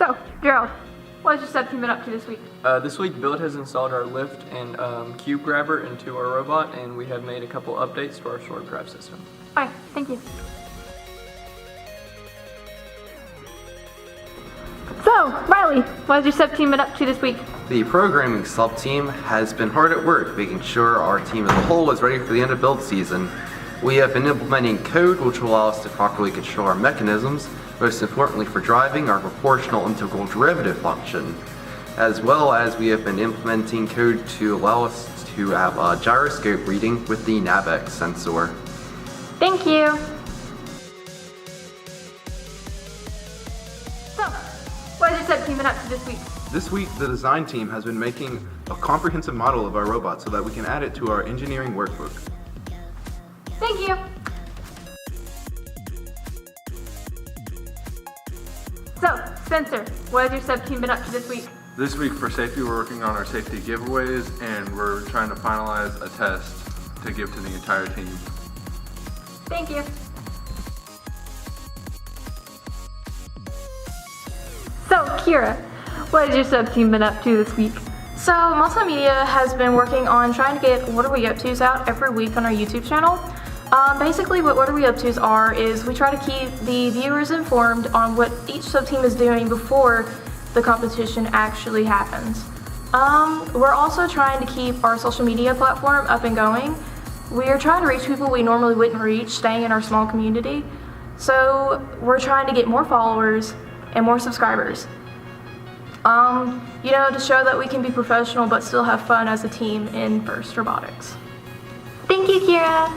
So, Gerald, what has your sub-team been up to this week? This week, Billet has installed our lift and cube grabber into our robot, and we have made a couple updates to our sword grab system. Alright, thank you. So, Riley, what has your sub-team been up to this week? The programming sub-team has been hard at work making sure our team as a whole is ready for the end of build season. We have been implementing code which will allow us to properly control our mechanisms, most importantly for driving our proportional integral derivative function, as well as we have been implementing code to allow us to have a gyroscope reading with the NavX sensor. Thank you. So, what has your sub-team been up to this week? This week, the design team has been making a comprehensive model of our robot so that we can add it to our engineering workbook. Thank you. So, Spencer, what has your sub-team been up to this week? This week for safety, we're working on our safety giveaways and we're trying to finalize a test to give to the entire team. Thank you. So, Kira, what has your sub-team been up to this week? So, Multimedia has been working on trying to get What Are We Up To's out every week on our YouTube channel. Basically, what Are We Up To's are is we try to keep the viewers informed on what each sub-team is doing before the competition actually happens. We're also trying to keep our social media platform up and going. We're trying to reach people we normally wouldn't reach, staying in our small community. So we're trying to get more followers and more subscribers. To show that we can be professional but still have fun as a team in Burst Robotics. Thank you, Kira.